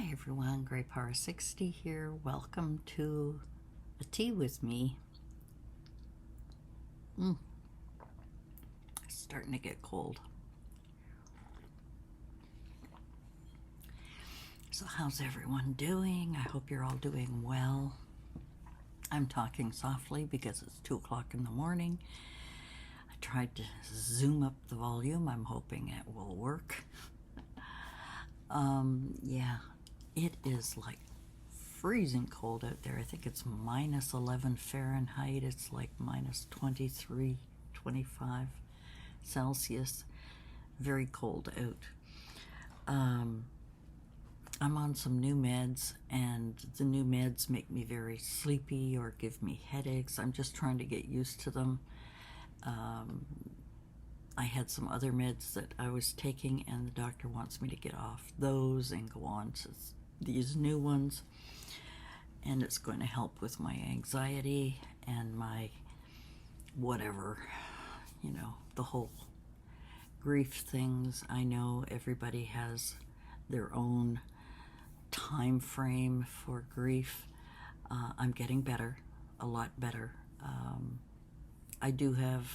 Hi everyone, Grey Power 60 here. Welcome to a tea with me. It's starting to get cold. So how's everyone doing? I hope you're all doing well. I'm talking softly because it's 2 o'clock in the morning. I tried to zoom up the volume. I'm hoping it will work. Yeah, it is like freezing cold out there. I think it's minus 11 Fahrenheit. It's like minus 23, 25 Celsius. Very cold out. I'm on some new meds, and the new meds make me very sleepy or give me headaches. I'm just trying to get used to them. I had some other meds that I was taking, and the doctor wants me to get off those and go on to these new ones. And it's going to help with my anxiety and my whatever, the whole grief things. I know everybody has their own time frame for grief. I'm getting better, a lot better. I do have,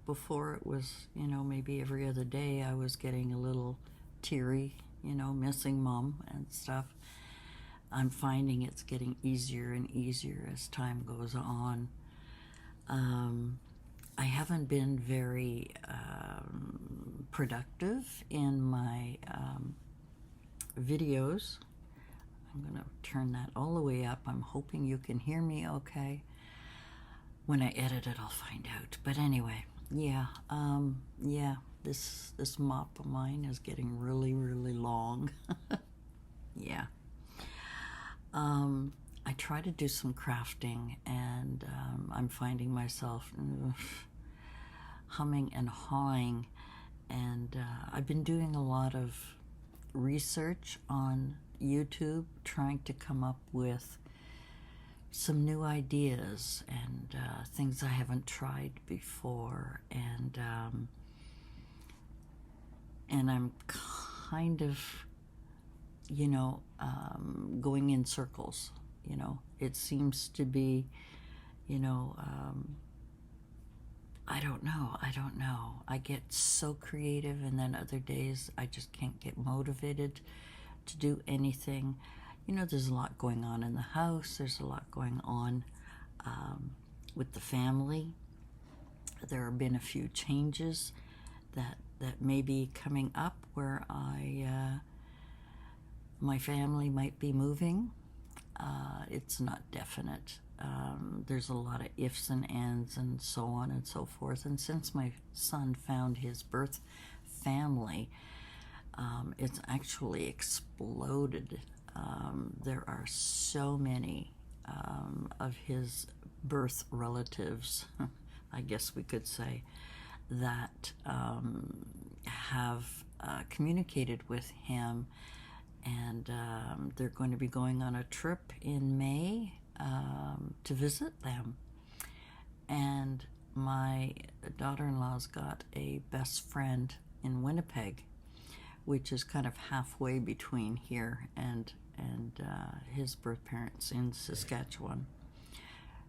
before it was, maybe every other day I was getting a little teary, missing mom and stuff. I'm finding it's getting easier and easier as time goes on. I haven't been very productive in my videos. I'm going to turn that all the way up. I'm hoping you can hear me okay. When I edit it, I'll find out. But anyway, yeah, this mop of mine is getting really, really long. Yeah. I try to do some crafting, and I'm finding myself humming and hawing, and I've been doing a lot of research on YouTube, trying to come up with some new ideas and things I haven't tried before, and I'm kind of going in circles. It seems to be, I don't know. I get so creative, and then other days I just can't get motivated to do anything. There's a lot going on in the house. There's a lot going on with the family. There have been a few changes that may be coming up where my family might be moving. It's not definite. There's a lot of ifs and ands and so on and so forth. And since my son found his birth family, it's actually exploded. There are so many of his birth relatives, I guess we could say, that have communicated with him, and they're going to be going on a trip in May to visit them. And my daughter-in-law's got a best friend in Winnipeg, which is kind of halfway between here and his birth parents in Saskatchewan.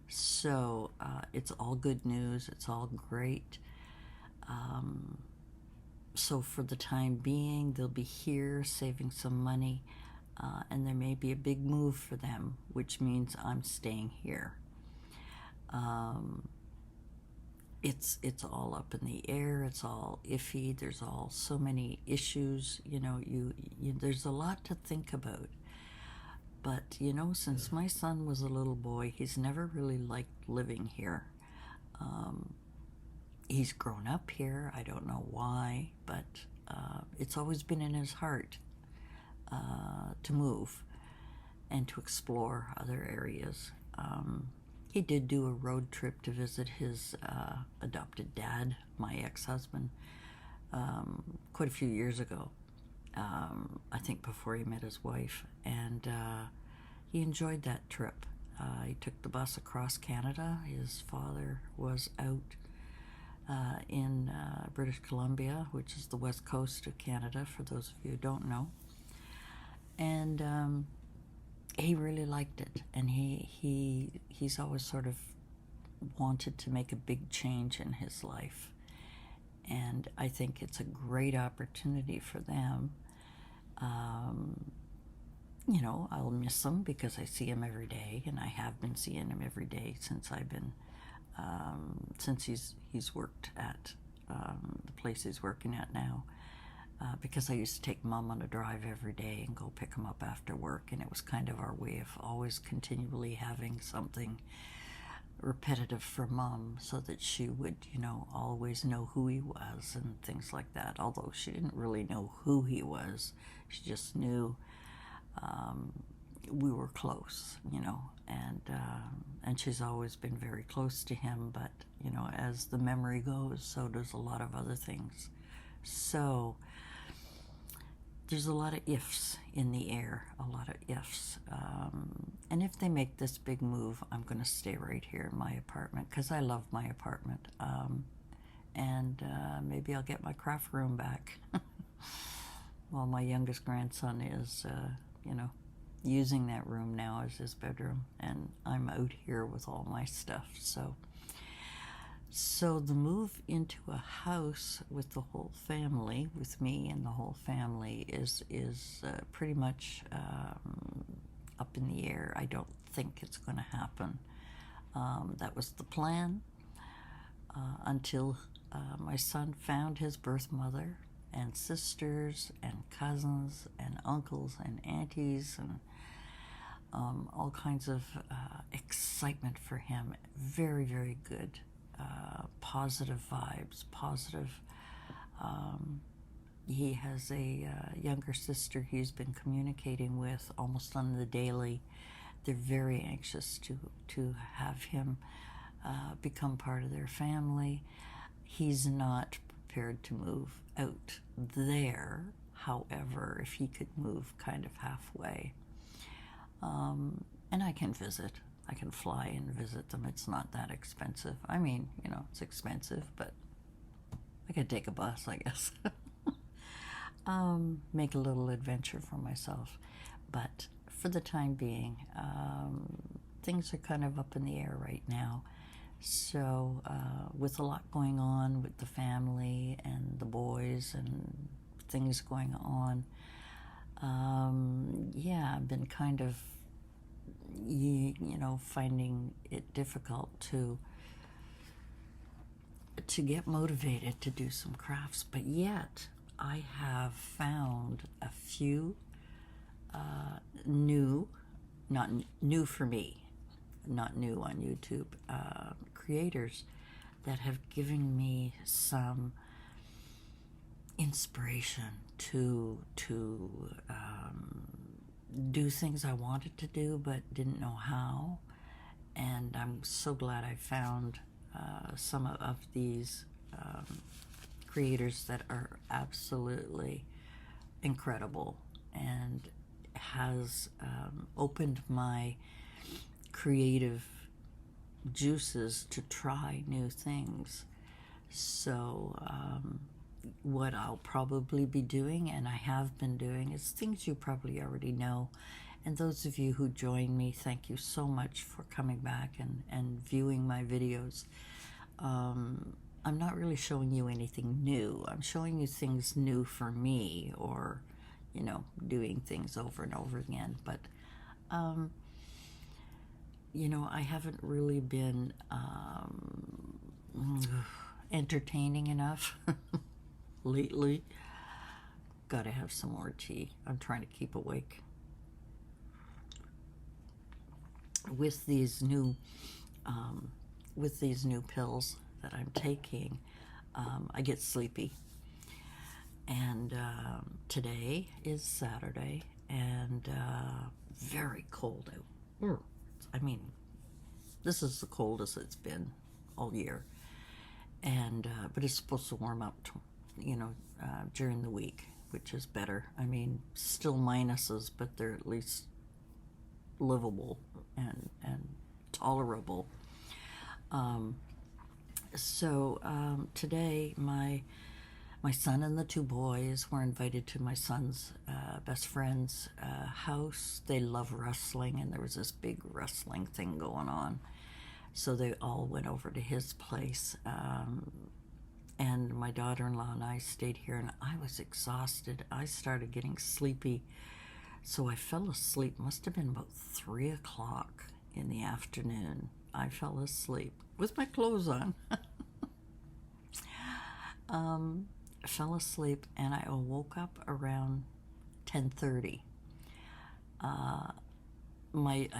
So it's all good news. It's all great. So for the time being, they'll be here saving some money, and there may be a big move for them, which means I'm staying here. It's all up in the air. It's all iffy. There's all so many issues. There's a lot to think about. But since my son was a little boy, he's never really liked living here. He's grown up here. I don't know why, but it's always been in his heart to move and to explore other areas. He did do a road trip to visit his adopted dad, my ex-husband, quite a few years ago. I think before he met his wife, and he enjoyed that trip. He took the bus across Canada. His father was out in British Columbia, which is the west coast of Canada, for those of you who don't know. And he really liked it, and he's always sort of wanted to make a big change in his life. And I think it's a great opportunity for them. You know, I'll miss him because I see him every day, and I have been seeing him every day since since he's worked at the place he's working at now. Because I used to take Mom on a drive every day and go pick him up after work, and it was kind of our way of always continually having something repetitive for Mom so that she would, you know, always know who he was and things like that. Although she didn't really know who he was, she just knew we were close, you know, and she's always been very close to him. But you know, as the memory goes, so does a lot of other things. So there's a lot of ifs in the air, a lot of ifs. And if they make this big move, I'm going to stay right here in my apartment because I love my apartment. And maybe I'll get my craft room back while my youngest grandson is, you know, using that room now as his bedroom. And I'm out here with all my stuff. So the move into a house with the whole family, with me and the whole family, is pretty much up in the air. I don't think it's going to happen. That was the plan until my son found his birth mother and sisters and cousins and uncles and aunties and all kinds of excitement for him. Very, very good. Positive vibes, positive. He has a younger sister he's been communicating with almost on the daily. They're very anxious to have him become part of their family. He's not prepared to move out there. However, if he could move kind of halfway, and I can visit. I can fly and visit them. It's not that expensive. I mean, you know, it's expensive, but I could take a bus, I guess. Make a little adventure for myself. But for the time being, things are kind of up in the air right now. So with a lot going on with the family and the boys and things going on, yeah, I've been kind of, you know, finding it difficult to get motivated to do some crafts. But yet I have found a few new, not new for me, not new on YouTube, creators that have given me some inspiration to do things I wanted to do but didn't know how. And I'm so glad I found some of these creators that are absolutely incredible and has opened my creative juices to try new things. So what I'll probably be doing, and I have been doing, is things you probably already know. And those of you who join me, thank you so much for coming back and viewing my videos. I'm not really showing you anything new. I'm showing you things new for me, or, you know, doing things over and over again. But, you know, I haven't really been entertaining enough lately. Gotta have some more tea. I'm trying to keep awake. With these new pills that I'm taking, I get sleepy. And today is Saturday, and very cold out. I mean, this is the coldest it's been all year. And but it's supposed to warm up, you know, during the week, which is better. I mean, still minuses, but they're at least livable and tolerable. So today my My son and the two boys were invited to my son's best friend's house. They love wrestling, and there was this big wrestling thing going on. So they all went over to his place. And my daughter-in-law and I stayed here, and I was exhausted. I started getting sleepy. So I fell asleep. Must have been about 3 o'clock in the afternoon. I fell asleep with my clothes on. Fell asleep, and I woke up around 10:30. I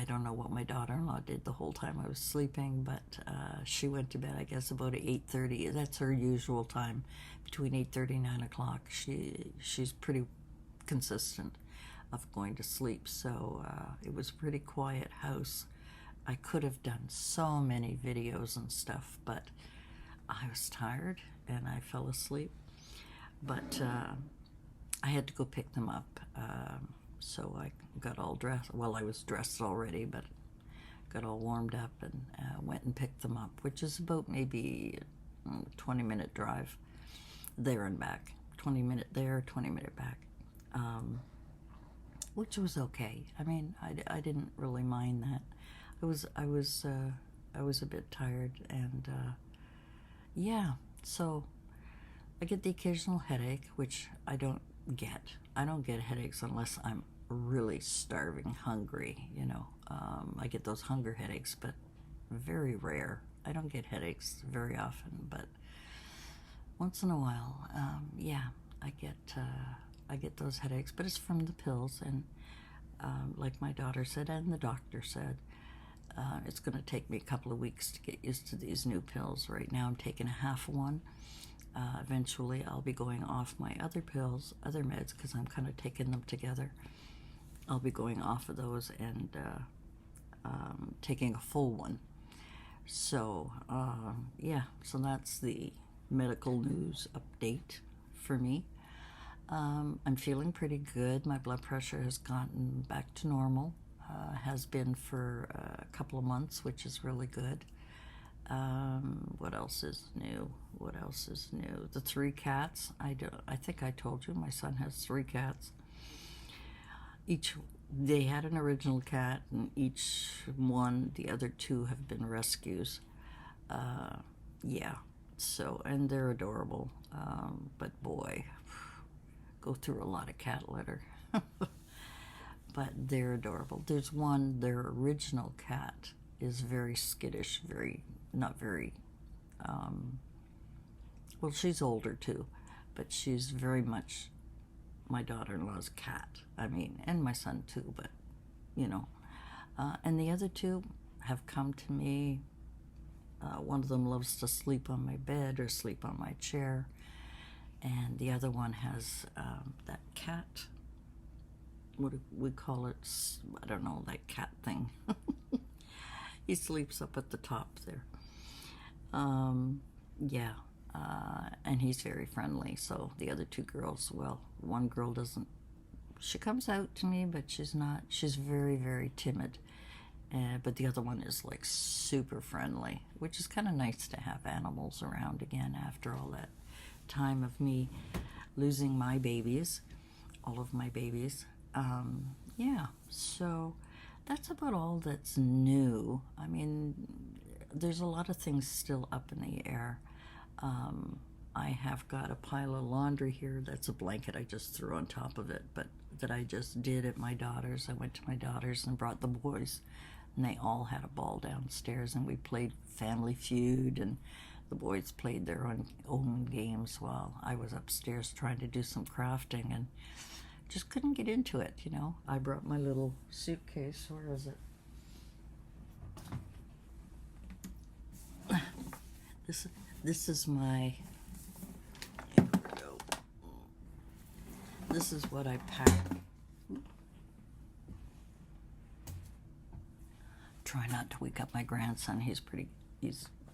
don't know what my daughter-in-law did the whole time I was sleeping, but she went to bed, I guess, about 8:30. That's her usual time, between 8:30 and 9 o'clock. She's pretty consistent of going to sleep, so it was a pretty quiet house. I could have done so many videos and stuff, but I was tired and I fell asleep. But I had to go pick them up, so I got all dressed. Well, I was dressed already, but got all warmed up and went and picked them up, which is about maybe a 20-minute drive there and back. 20-minute there, 20-minute back, which was okay. I mean, I didn't really mind that. I was a bit tired, and yeah, so I get the occasional headache, which I don't get. I don't get headaches unless I'm really starving, hungry, you know. I get those hunger headaches, but very rare. I don't get headaches very often, but once in a while, yeah, I get those headaches, but it's from the pills, and like my daughter said and the doctor said, it's going to take me a couple of weeks to get used to these new pills. Right now I'm taking a half one. Eventually I'll be going off my other pills, other meds, because I'm kind of taking them together. I'll be going off of those and taking a full one. So yeah, so that's the medical news update for me. I'm feeling pretty good. My blood pressure has gotten back to normal. Has been for a couple of months, which is really good. What else is new? The 3 cats. I think I told you my son has 3 cats. They had an original cat, and each one, the other 2 have been rescues. Yeah, so, and they're adorable. But boy, go through a lot of cat litter. But they're adorable. There's one, their original cat is very skittish, not very, well, she's older too, but she's very much my daughter-in-law's cat. I mean, and my son too, but, you know. And the other 2 have come to me. One of them loves to sleep on my bed or sleep on my chair. And the other one has that cat, what do we call it? I don't know, that cat thing. He sleeps up at the top there. Yeah, and he's very friendly. So the other 2 girls, well, one girl doesn't, she comes out to me, but she's very, very timid. But the other one is like super friendly, which is kind of nice to have animals around again after all that time of me losing my babies, all of my babies. Yeah, so that's about all that's new. I mean, there's a lot of things still up in the air. I have got a pile of laundry here. That's a blanket I just threw on top of it, but that I just did at my daughter's. I went to my daughter's and brought the boys, and they all had a ball downstairs, and we played Family Feud, and the boys played their own games while I was upstairs trying to do some crafting, and just couldn't get into it, you know. I brought my little suitcase. Where is it? This is my, here we go. This is what I packed. Try not to wake up my grandson. He's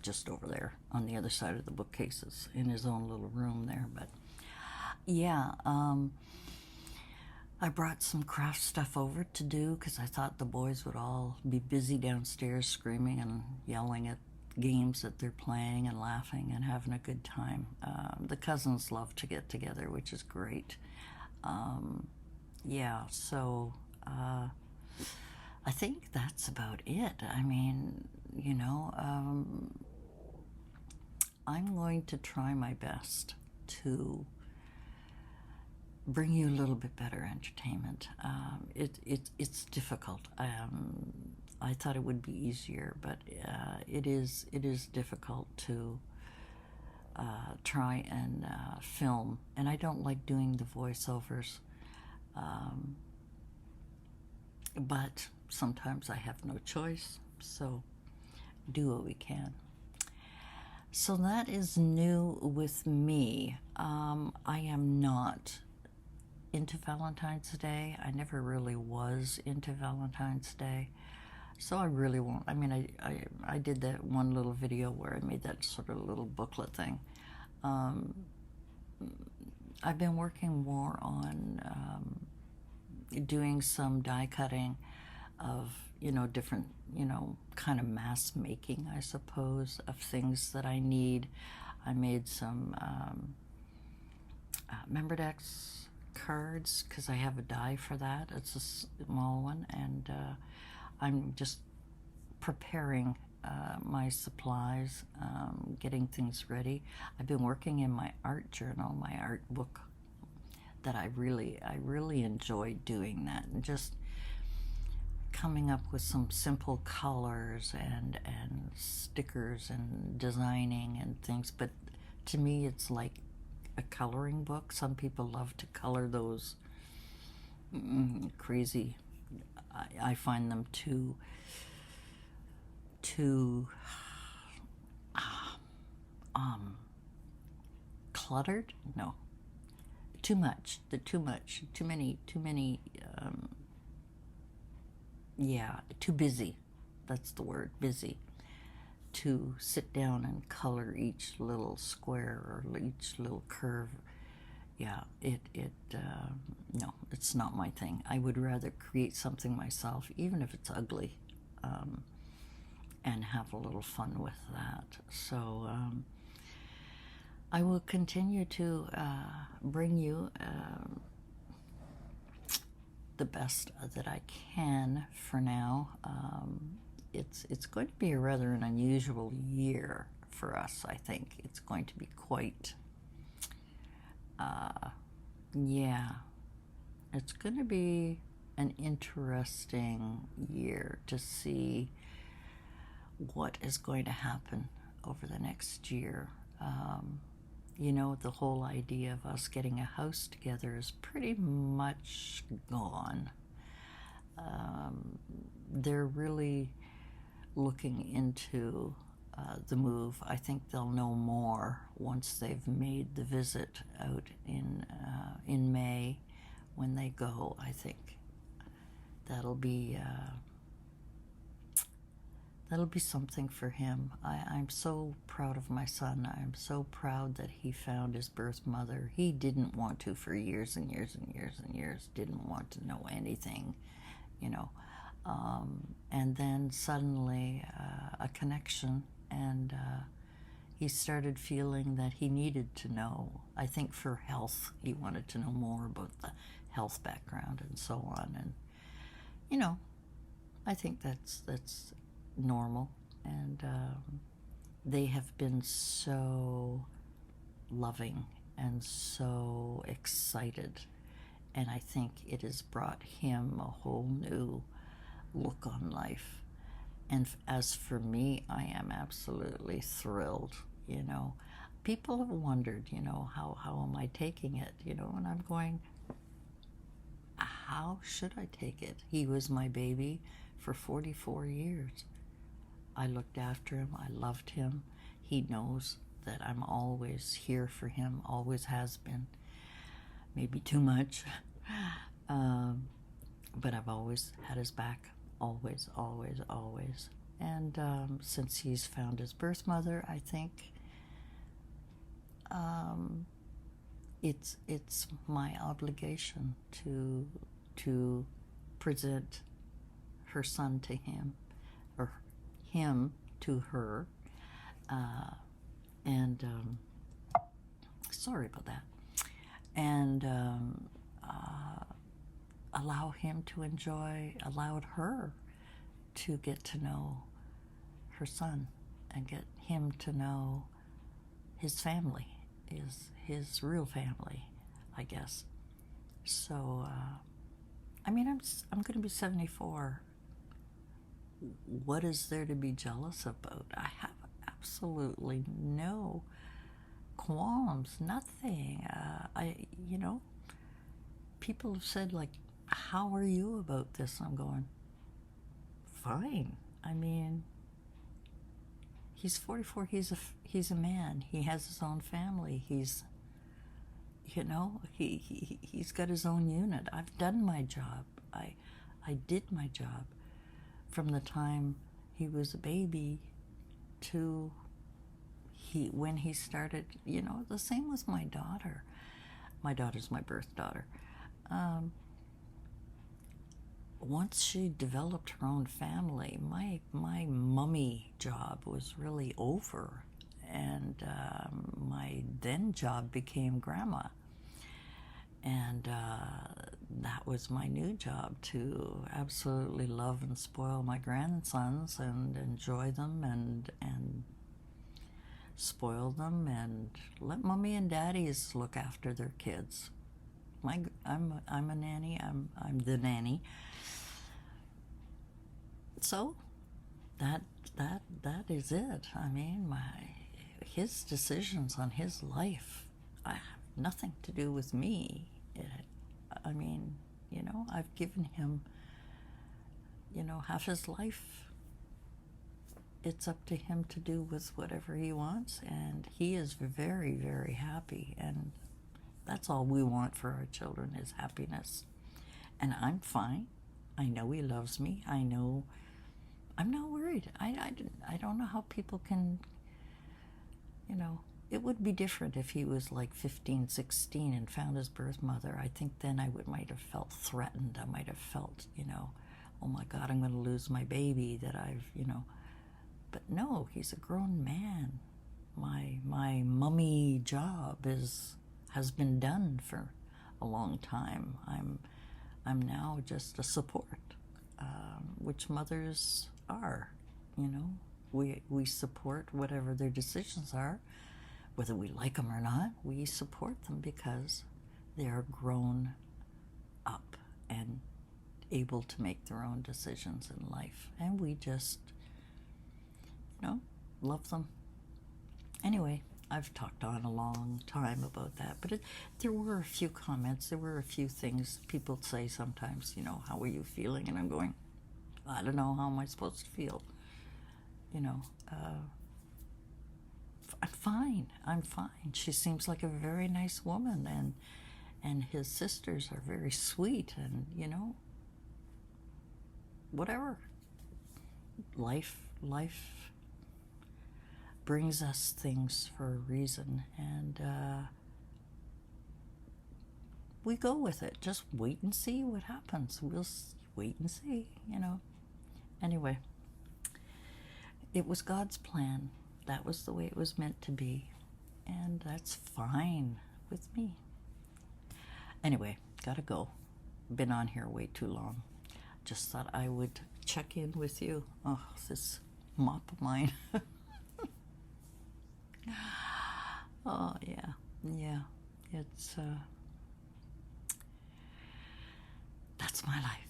just over there on the other side of the bookcases in his own little room there. But yeah, I brought some craft stuff over to do because I thought the boys would all be busy downstairs screaming and yelling at games that they're playing and laughing and having a good time. The cousins love to get together, which is great. Yeah, so I think that's about it. I mean, I'm going to try my best to bring you a little bit better entertainment. It's difficult. I thought it would be easier, but it is difficult to try and film. And I don't like doing the voiceovers, but sometimes I have no choice, so do what we can. So that is new with me. I am not into Valentine's Day. I never really was into Valentine's Day. So I really won't. I mean, I did that one little video where I made that sort of little booklet thing. I've been working more on doing some die cutting of, different, kind of mass making, I suppose, of things that I need. I made some Memberdex cards because I have a die for that. It's a small one, and I'm just preparing my supplies, getting things ready. I've been working in my art journal, my art book, that I really enjoyed doing that, and just coming up with some simple colors and stickers and designing and things. But to me, it's like a coloring book. Some people love to color those crazy. I find them too cluttered. No, too much. They're too much. Too many. Yeah, too busy. That's the word, busy. To sit down and color each little square or each little curve. Yeah, no, it's not my thing. I would rather create something myself, even if it's ugly, and have a little fun with that. So I will continue to bring you the best that I can for now. It's going to be a rather an unusual year for us, I think. It's going to be quite, it's going to be an interesting year to see what is going to happen over the next year. The whole idea of us getting a house together is pretty much gone. They're really looking into the move. I think they'll know more once they've made the visit out in May when they go. I think that'll be something for him. I'm so proud of my son. I'm so proud that he found his birth mother. He didn't want to for years and years and years and years. Didn't want to know anything, and then suddenly a connection, and he started feeling that he needed to know. I think for health, he wanted to know more about the health background and so on. And I think that's normal, and they have been so loving and so excited, and I think it has brought him a whole new look on life. And as for me, I am absolutely thrilled. People have wondered, how am I taking it, and I'm going, how should I take it? He was my baby for 44 years. I looked after him. I loved him. He knows that I'm always here for him, always has been. Maybe too much. But I've always had his back. Always, always, always. And since he's found his birth mother, I think it's my obligation to present her son to him, or him to her, And sorry about that. And allow him to enjoy, allowed her to get to know her son and get him to know his family, his real family, I guess. So, I mean, I'm going to be 74. What is there to be jealous about? I have absolutely no qualms, nothing. People have said, like, how are you about this? I'm going, fine. I mean, he's 44. He's a man. He has his own family. He's got his own unit. I've done my job. I did my job from the time he was a baby to when he started. The same with my daughter. My daughter's my birth daughter. Once she developed her own family, my mummy job was really over, and my then job became grandma. And that was my new job, to absolutely love and spoil my grandsons and enjoy them and spoil them and let mommy and daddies look after their kids. I'm a nanny. I'm the nanny. So that is it. I mean, his decisions on his life, I have nothing to do with me. I mean, I've given him, half his life. It's up to him to do with whatever he wants, and he is very, very happy, and that's all we want for our children is happiness. And I'm fine. I know he loves me. I know I'm not worried. I don't know how people can, it would be different if he was like 15, 16 and found his birth mother. I think then I might have felt threatened. I might have felt, oh my God, I'm going to lose my baby that I've. But no, he's a grown man. My mummy job has been done for a long time. I'm now just a support, which mothers are. We support whatever their decisions are, whether we like them or not. We support them because they are grown up and able to make their own decisions in life, and we just love them. Anyway, I've talked on a long time about that, but there were a few comments, there were a few things people say sometimes, how are you feeling? And I'm going, I don't know, how am I supposed to feel? I'm fine. She seems like a very nice woman, and his sisters are very sweet, and, whatever. Life brings us things for a reason, and we go with it. Just wait and see what happens. We'll wait and see, Anyway, it was God's plan. That was the way it was meant to be, and that's fine with me. Anyway, gotta go. Been on here way too long. Just thought I would check in with you. Oh, this mop of mine. Oh, yeah. It's, that's my life.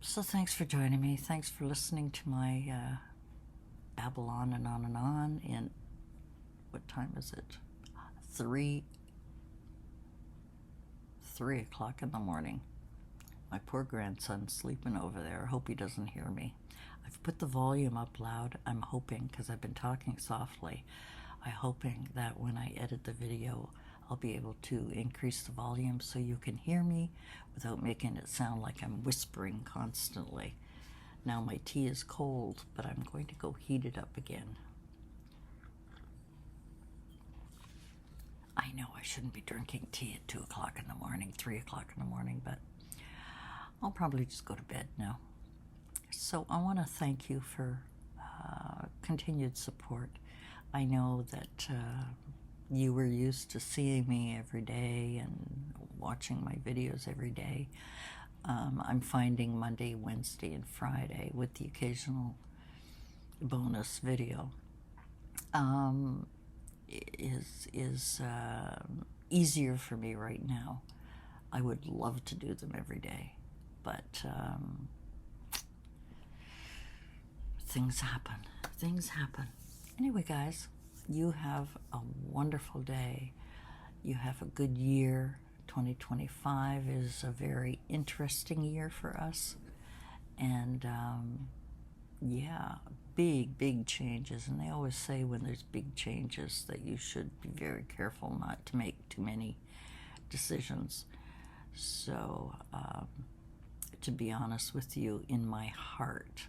So thanks for joining me. Thanks for listening to my babble on and on and on. And what time is it? 3 o'clock in the morning. My poor grandson's sleeping over there. I hope he doesn't hear me. I've put the volume up loud. I'm hoping, because I've been talking softly, I'm hoping that when I edit the video, I'll be able to increase the volume so you can hear me without making it sound like I'm whispering constantly. Now my tea is cold, but I'm going to go heat it up again. I know I shouldn't be drinking tea at 2 o'clock in the morning, 3 o'clock in the morning, but I'll probably just go to bed now. So I want to thank you for continued support. I know that you were used to seeing me every day and watching my videos every day. I'm finding Monday, Wednesday, and Friday with the occasional bonus video is easier for me right now. I would love to do them every day, but things happen. Things happen. Anyway, guys, you have a wonderful day. You have a good year. 2025 is a very interesting year for us. And yeah, big changes. And they always say when there's big changes that you should be very careful not to make too many decisions. So, to be honest with you, in my heart,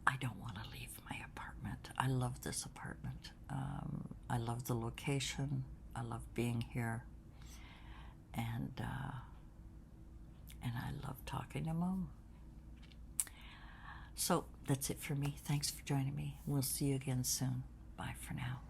I don't want to leave my apartment. I love this apartment. I love the location. I love being here. And I love talking to Mom. So that's it for me. Thanks for joining me. We'll see you again soon. Bye for now.